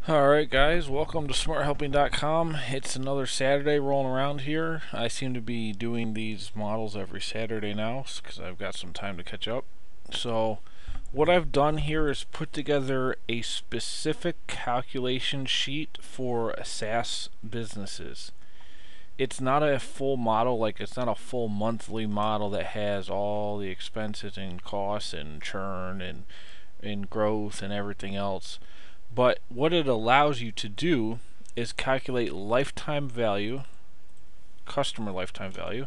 Alright guys, welcome to smarthelping.com. It's another Saturday rolling around here. I seem to be doing these models every Saturday now because I've got some time to catch up. So what I've done here is put together a specific calculation sheet for SaaS businesses. It's not a full model, like it's not a full monthly model that has all the expenses and costs and churn and growth and everything else. But what it allows you to do is calculate lifetime value, customer lifetime value,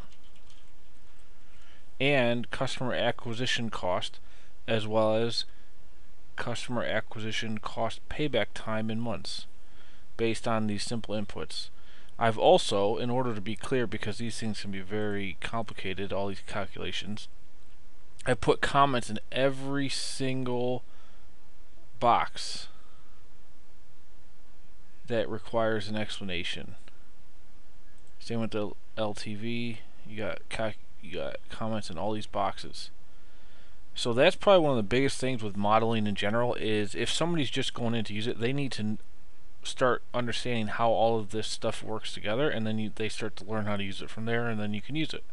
and customer acquisition cost, as well as customer acquisition cost payback time in months, based on these simple inputs. I've also, in order to be clear, because these things can be very complicated, all these calculations, I put comments in every single box that requires an explanation. Same with the LTV. You got comments in all these boxes. So that's probably one of the biggest things with modeling in general is if somebody's just going in to use it, they need to start understanding how all of this stuff works together, and then they start to learn how to use it from there, and then you can use it.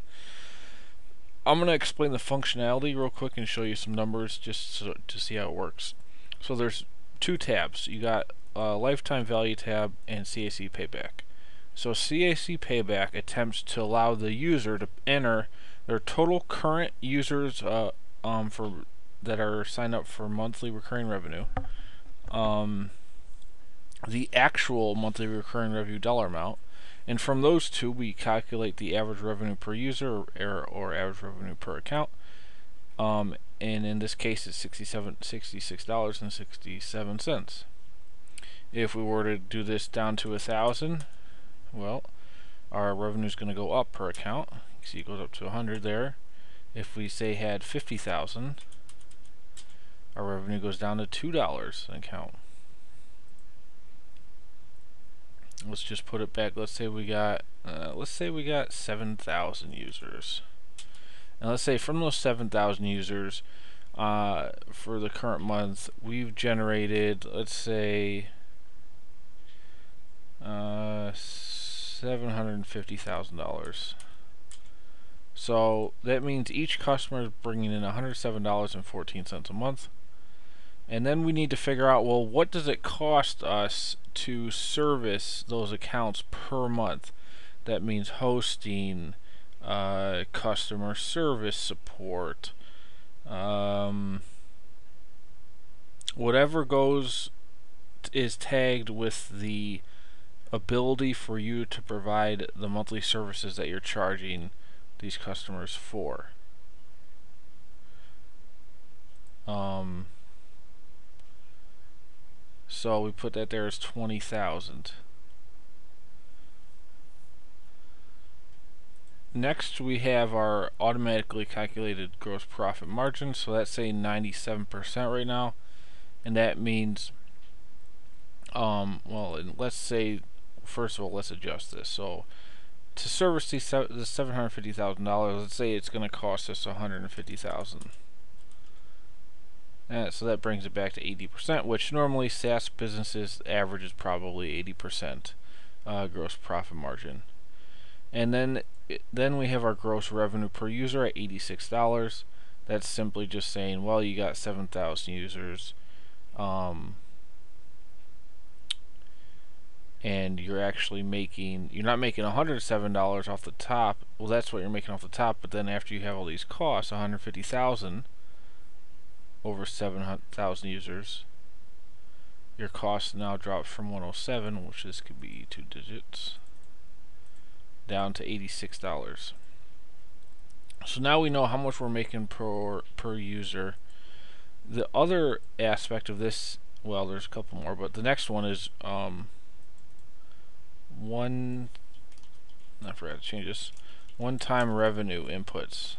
I'm going to explain the functionality real quick and show you some numbers just to see how it works. So there's two tabs. You got lifetime value tab and CAC payback. So CAC payback attempts to allow the user to enter their total current users for that are signed up for monthly recurring revenue, the actual monthly recurring revenue dollar amount, and from those two we calculate the average revenue per user or average revenue per account. And in this case it's $66.67. If we were to do this down to 1,000, well, our revenue is going to go up per account. You see it goes up to 100 there. If we say had 50,000, our revenue goes down to $2 an account. Let's just put it back. Let's say we got 7,000 users. And let's say from those 7,000 users, for the current month, we've generated, let's say, $750,000. So that means each customer is bringing in $107.14 a month. And then we need to figure out, well, what does it cost us to service those accounts per month? That means hosting, customer service support, whatever is tagged with the ability for you to provide the monthly services that you're charging these customers for. So we put that there as 20,000. Next we have our automatically calculated gross profit margin. So that's saying 97% right now, and that means well, let's say, first of all, let's adjust this. So to service the $750,000, let's say it's going to cost us $150,000. So that brings it back to 80%, which normally SaaS businesses average is probably 80% gross profit margin. And then we have our gross revenue per user at $86. That's simply just saying, well, you got 7,000 users, and you're actually you're not making $107 off the top. Well, that's what you're making off the top, but then after you have all these costs, $150,000 over 7,000 users, your cost now drops from 107, which this could be 2 digits, down to $86. So now we know how much we're making per user. The other aspect of this, well, there's a couple more, but the next one is I forgot to change this, one-time revenue inputs.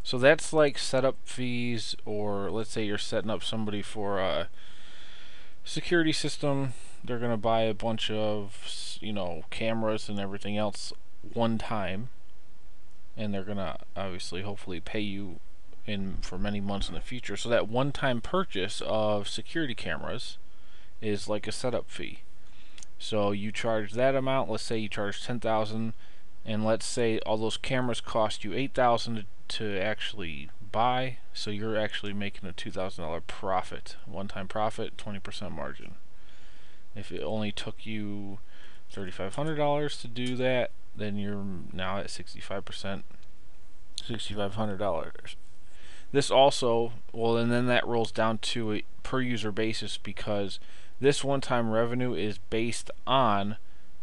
So that's like setup fees, or let's say you're setting up somebody for a security system. They're going to buy a bunch of, cameras and everything else one time, and they're going to obviously hopefully pay you for many months in the future. So that one-time purchase of security cameras is like a setup fee. So you charge that amount. Let's say you charge 10,000, and let's say all those cameras cost you 8,000 to actually buy. So you're actually making a $2,000 profit, one-time profit, 20% margin. If it only took you $3,500 to do that, then you're now at 65%, $6,500. This also, well, and then that rolls down to a per user basis, because this one-time revenue is based on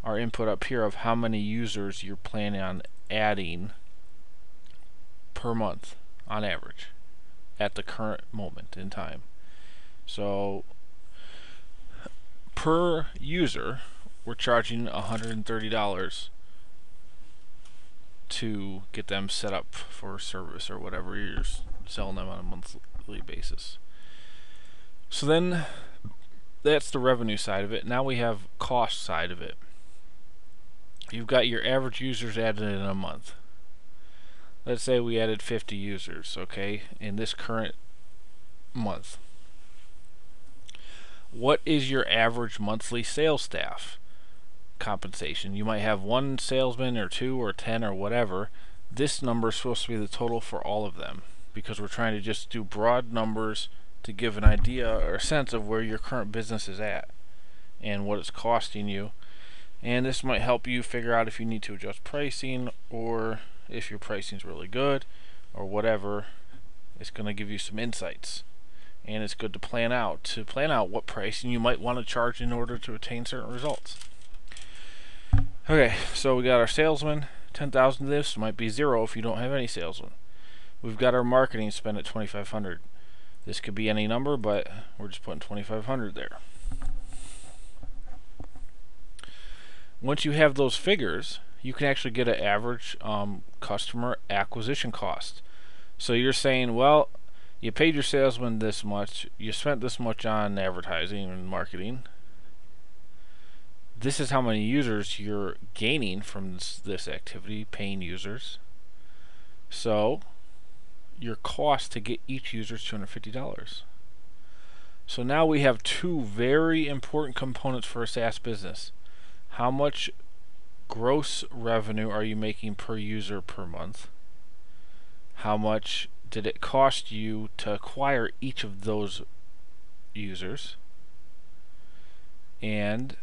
our input up here of how many users you're planning on adding per month on average at the current moment in time. So per user, we're charging $130 to get them set up for service or whatever you're selling them on a monthly basis. So then that's the revenue side of it. Now we have cost side of it. You've got your average users added in a month. Let's say we added 50 users, okay, in this current month. What is your average monthly sales staff compensation? You might have one salesman or two or 10 or whatever. This number is supposed to be the total for all of them, because we're trying to just do broad numbers to give an idea or a sense of where your current business is at and what it's costing you. And this might help you figure out if you need to adjust pricing, or if your pricing is really good or whatever. It's going to give you some insights, and it's good to plan out what pricing you might want to charge in order to attain certain results. Okay, so we got our salesman, 10,000. This might be zero if you don't have any salesmen. We've got our marketing spend at 2,500. This could be any number, but we're just putting 2,500 there. Once you have those figures, you can actually get an average customer acquisition cost. So you're saying, well, you paid your salesman this much, you spent this much on advertising and marketing. This is how many users you're gaining from this activity, paying users. So your cost to get each user is $250. So now we have two very important components for a SaaS business. How much gross revenue are you making per user per month? How much did it cost you to acquire each of those users? And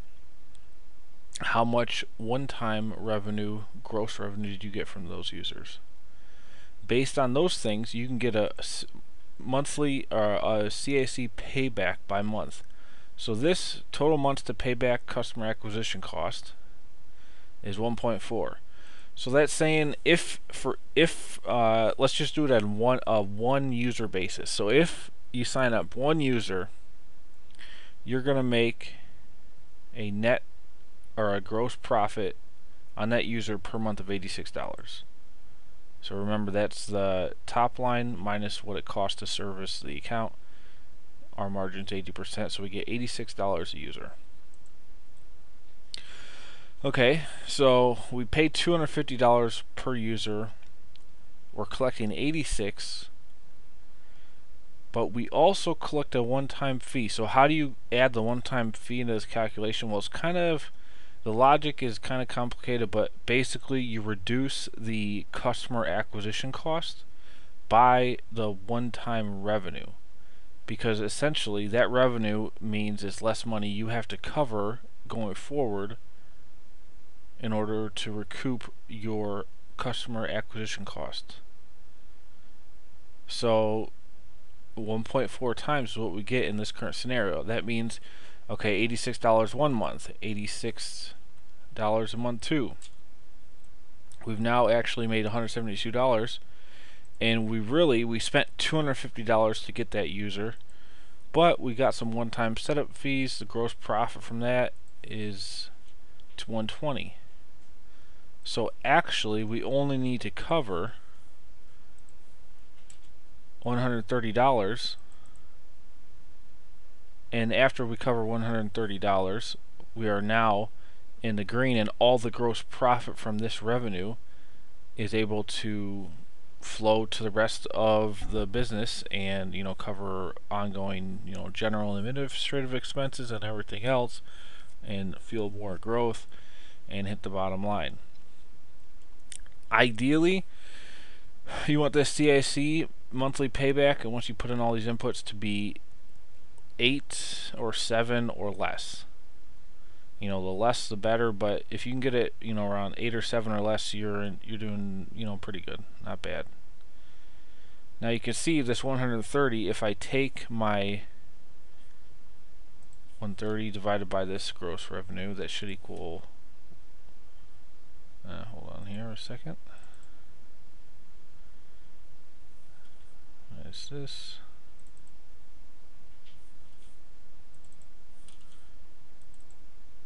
how much one-time revenue, gross revenue, did you get from those users? Based on those things, you can get a monthly or a CAC payback by month. So this total months to payback customer acquisition cost is 1.4. So that's saying if let's just do it at one user basis. So if you sign up one user, you're going to make a net or a gross profit on that user per month of $86. So remember, that's the top line minus what it costs to service the account. Our margin's 80%, so we get $86 a user. Okay, so we pay $250 per user. We're collecting $86, but we also collect a one-time fee. So how do you add the one-time fee into this calculation? Well, it's kind of, the logic is kind of complicated, but basically you reduce the customer acquisition cost by the one-time revenue, because essentially that revenue means it's less money you have to cover going forward in order to recoup your customer acquisition cost. So 1.4 times what we get in this current scenario. That means, okay, $86 one month, $86 a month two. We've now actually made $172, and we spent $250 to get that user, but we got some one-time setup fees. The gross profit from that is $120. So actually we only need to cover $130, and after we cover $130, we are now in the green, and all the gross profit from this revenue is able to flow to the rest of the business and, you know, cover ongoing, you know, general and administrative expenses and everything else, and fuel more growth and hit the bottom line. Ideally, you want this CAC monthly payback, and once you put in all these inputs, to be 8 or 7 or less. You know, the less the better, but if you can get it, you know, around 8 or 7 or less, you're doing, you know, pretty good, not bad. Now you can see this 130, if I take my 130 divided by this gross revenue, that should equal, hold on here a second. What is this?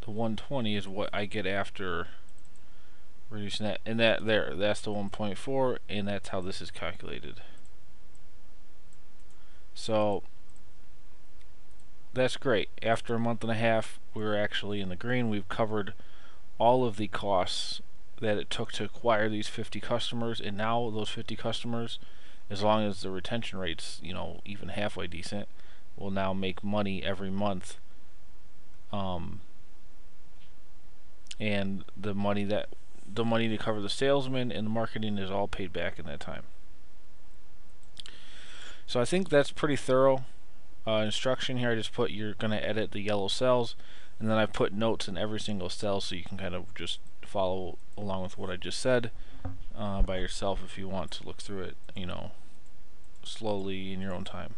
The 120 is what I get after reducing that, and that's the 1.4, and that's how this is calculated. So that's great. After a month and a half, we're actually in the green. We've covered all of the costs that it took to acquire these 50 customers, and now those 50 customers, as long as the retention rate's, you know, even halfway decent, will now make money every month. And the money to cover the salesman and the marketing is all paid back in that time. So I think that's pretty thorough instruction here. I just put, you're going to edit the yellow cells, and then I put notes in every single cell so you can kind of just follow along with what I just said by yourself if you want to look through it, you know, slowly in your own time.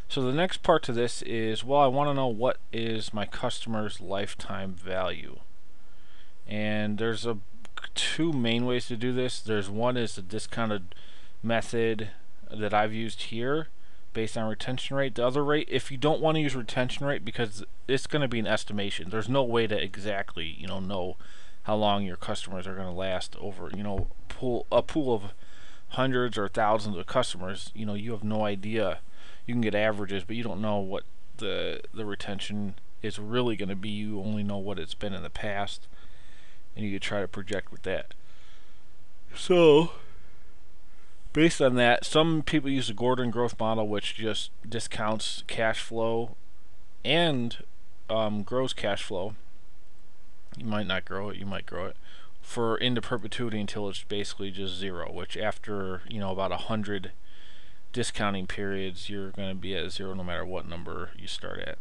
So the next part to this is, well, I want to know what is my customer's lifetime value. And there's two main ways to do this. There's one is the discounted method that I've used here based on retention rate. The other rate, if you don't want to use retention rate, because it's going to be an estimation, there's no way to exactly, you know how long your customers are going to last over, you know, a pool of hundreds or thousands of customers. You know, you have no idea. You can get averages, but you don't know what the retention is really going to be. You only know what it's been in the past, and you could try to project with that. So based on that, some people use the Gordon growth model, which just discounts cash flow and grows cash flow. You might not grow it, you might grow it for into perpetuity until it's basically just zero, which after, you know, about 100 discounting periods, you're going to be at zero no matter what number you start at.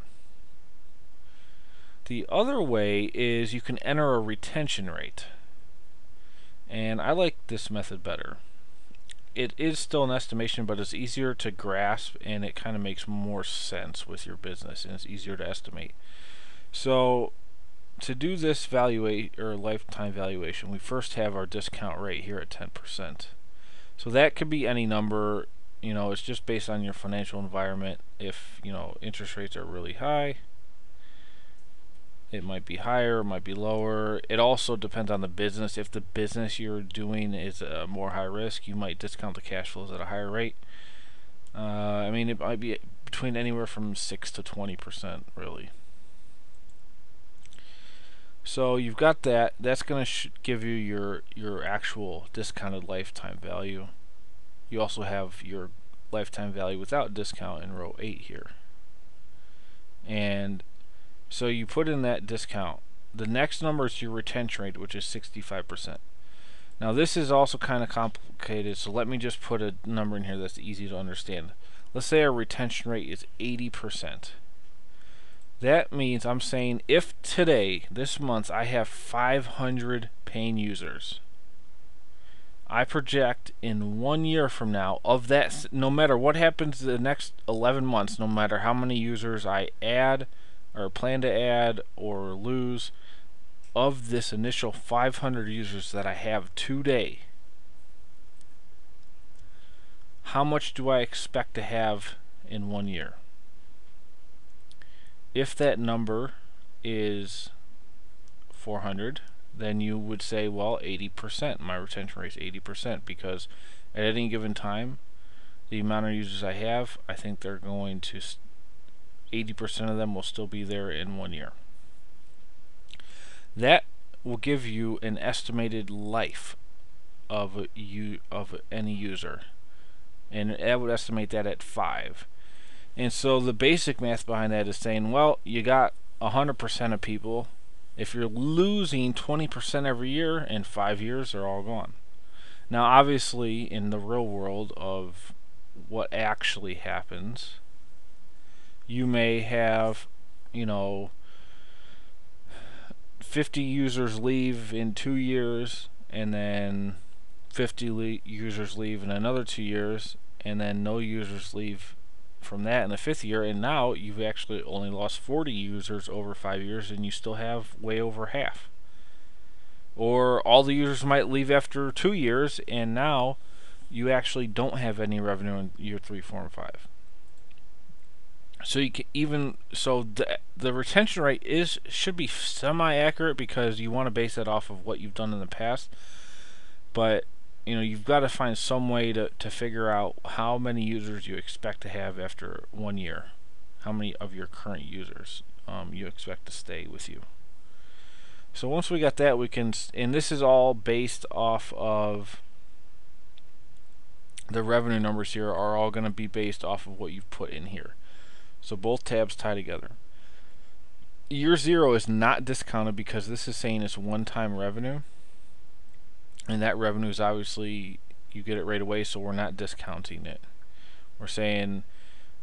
The other way is you can enter a retention rate, and I like this method better. It is still an estimation, but it's easier to grasp, and it kind of makes more sense with your business, and it's easier to estimate. So to do this lifetime valuation, we first have our discount rate here at 10%. So that could be any number. You know, it's just based on your financial environment. If, you know, interest rates are really high, it might be higher, it might be lower. It also depends on the business. If the business you're doing is more high risk, you might discount the cash flows at a higher rate. I mean, it might be between anywhere from 6 to 20%, really. So you've got that. That's going to give you your actual discounted lifetime value. You also have your lifetime value without discount in row 8 here. And so you put in that discount. The next number is your retention rate, which is 65%. Now this is also kind of complicated, so let me just put a number in here that's easy to understand. Let's say our retention rate is 80%. That means I'm saying if today, this month, I have 500 paying users, I project in 1 year from now, of that, no matter what happens the next 11 months, no matter how many users I add or plan to add or lose, of this initial 500 users that I have today, how much do I expect to have in 1 year? If that number is 400, then you would say, well, 80%. My retention rate is 80%, because at any given time, the amount of users I have, I think they're going to 80% of them will still be there in 1 year. That will give you an estimated life of any user, and that would estimate that at 5. And so the basic math behind that is saying, well, you got 100% of people. If you're losing 20% every year, in 5 years, they're all gone. Now, obviously, in the real world of what actually happens, you may have, 50 users leave in 2 years, and then 50 users leave in another 2 years, and then no users leave from that in the 5th year, and now you've actually only lost 40 users over 5 years, and you still have way over half. Or all the users might leave after 2 years, and now you actually don't have any revenue in year 3, 4, and 5. So you can the retention rate should be semi-accurate, because you want to base that off of what you've done in the past. But you've got to find some way to figure out how many users you expect to have after 1 year. How many of your current users you expect to stay with you. So once we got that, we can, and this is all based off of the revenue numbers here are all going to be based off of what you've put in here. So both tabs tie together. Year 0 is not discounted because this is saying it's one-time revenue, and that revenue is obviously, you get it right away, so we're not discounting it. We're saying,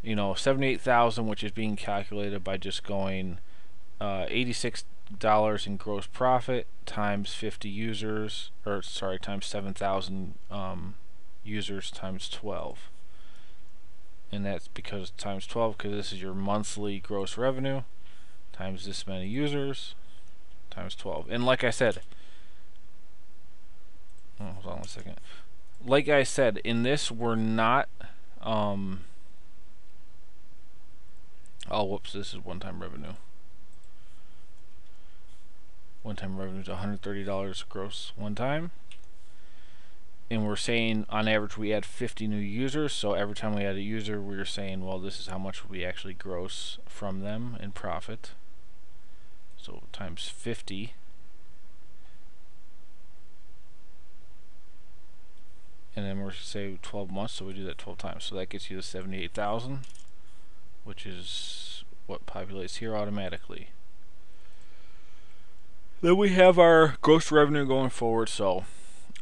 $78,000, which is being calculated by just going $86 in gross profit times 50 users, times 7,000 users times 12. And that's because times 12, because this is your monthly gross revenue times this many users times 12. And like I said, hold on one second. Like I said, in this we're not this is one-time revenue. One-time revenue is $130 gross one time. And we're saying on average we add 50 new users, so every time we add a user we're saying, well, this is how much we actually gross from them in profit. So times 50. And then we're say 12 months, so we do that 12 times. So that gets you to 78,000, which is what populates here automatically. Then we have our gross revenue going forward, so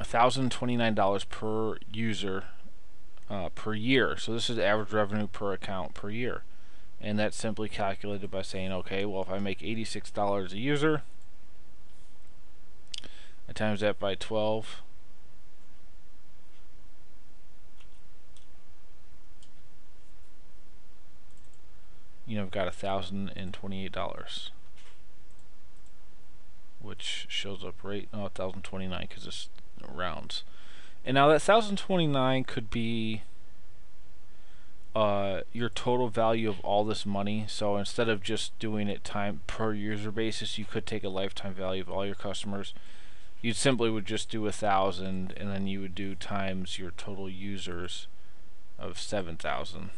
$1,029 per user per year. So this is average revenue per account per year, and that's simply calculated by saying, okay, well, if I make $86 a user, I times that by 12, I've got $1,028, which shows up right, 1,029, because it's rounds. And now that 1,029 could be your total value of all this money. So instead of just doing it time per user basis, you could take a lifetime value of all your customers. You simply would just do 1,000, and then you would do times your total users of 7,000.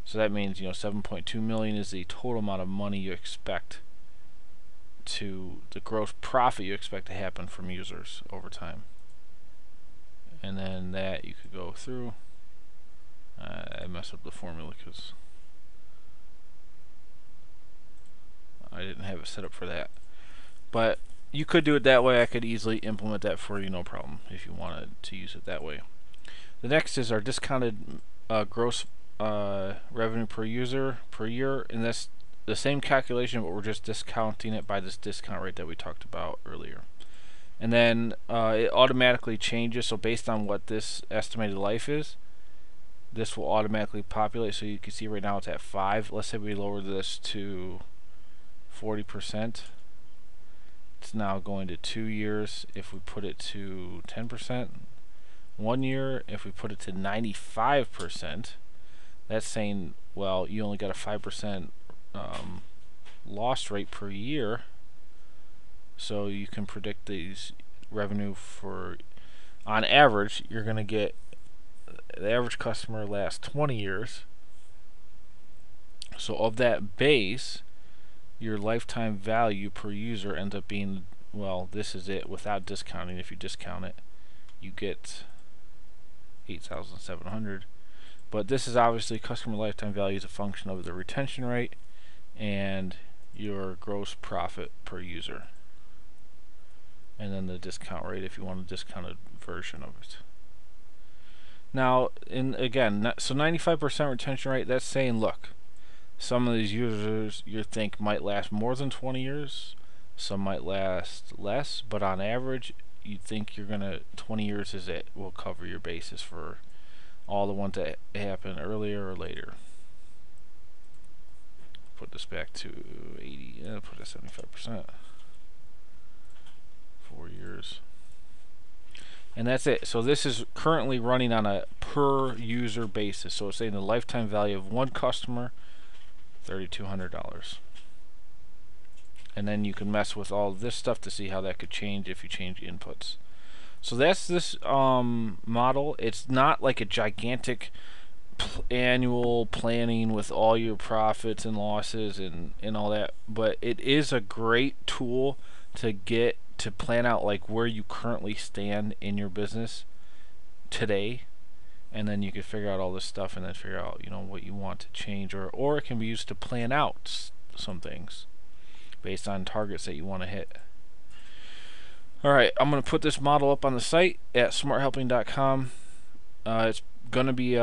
So that means 7.2 million is the total amount of money you expect the gross profit you expect to happen from users over time. And then that you could go through. I messed up the formula because I didn't have it set up for that. But you could do it that way. I could easily implement that for you, no problem, if you wanted to use it that way. The next is our discounted gross revenue per user per year, and that's the same calculation, but we're just discounting it by this discount rate that we talked about earlier. And then it automatically changes, so based on what this estimated life is, this will automatically populate. So you can see right now it's at 5. Let's say we lower this to 40%. It's now going to 2 years. If we put it to 10%, 1 year. If we put it to 95%, that's saying, well, you only got a 5% loss rate per year. So you can predict these revenue for, on average, you're going to get, the average customer lasts 20 years. So of that base, your lifetime value per user ends up being, well, this is it without discounting. If you discount it, you get 8,700. But this is obviously customer lifetime value is a function of the retention rate and your gross profit per user, and then the discount rate if you want a discounted version of it. Now, so 95% retention rate, that's saying, look, some of these users you think might last more than 20 years, some might last less, but on average, you think 20 years is it, will cover your basis for all the ones that happen earlier or later. Put this back to 80, put it 75%. 4 years. And that's it. So this is currently running on a per user basis. So it's saying the lifetime value of one customer, $3,200. And then you can mess with all this stuff to see how that could change if you change inputs. So that's this model. It's not like a gigantic annual planning with all your profits and losses and all that, but it is a great tool to get to plan out like where you currently stand in your business today, and then you can figure out all this stuff and then figure out what you want to change, or it can be used to plan out some things based on targets that you want to hit. Alright, I'm going to put this model up on the site at smarthelping.com. It's going to be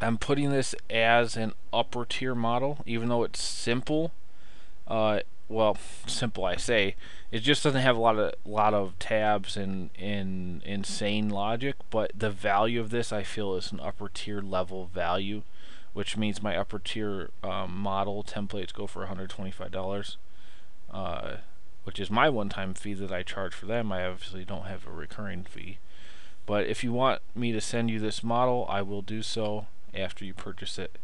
I'm putting this as an upper tier model, even though it's simple. Well, simple I say, it just doesn't have a lot of tabs and insane logic, but the value of this I feel is an upper tier level value, which means my upper tier model templates go for $125, which is my one-time fee that I charge for them. I obviously don't have a recurring fee, but if you want me to send you this model, I will do so after you purchase it.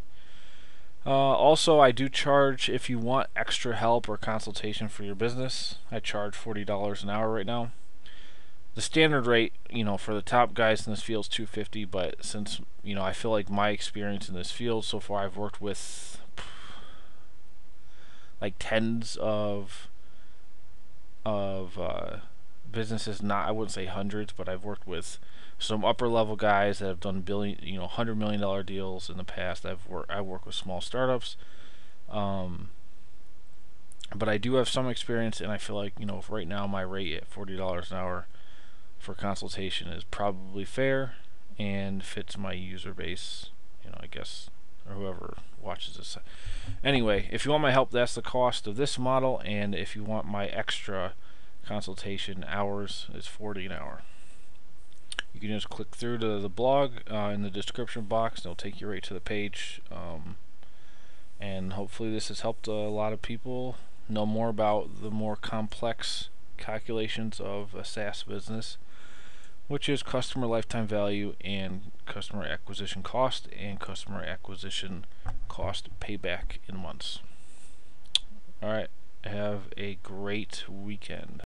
Also, I do charge if you want extra help or consultation for your business. I charge $40 an hour right now. The standard rate, for the top guys in this field is $250, but since I feel like my experience in this field so far, I've worked with like tens of businesses. I wouldn't say hundreds, but I've worked with some upper level guys that have done $100 million deals in the past. I work with small startups, but I do have some experience, and I feel like right now my rate at $40 an hour for consultation is probably fair and fits my user base, I guess, or whoever watches this. Anyway, if you want my help, that's the cost of this model, and if you want my extra consultation hours, it's $40 an hour. You can just click through to the blog in the description box, and it'll take you right to the page. And hopefully this has helped a lot of people know more about the more complex calculations of a SaaS business, which is customer lifetime value and customer acquisition cost payback in months. Alright, have a great weekend.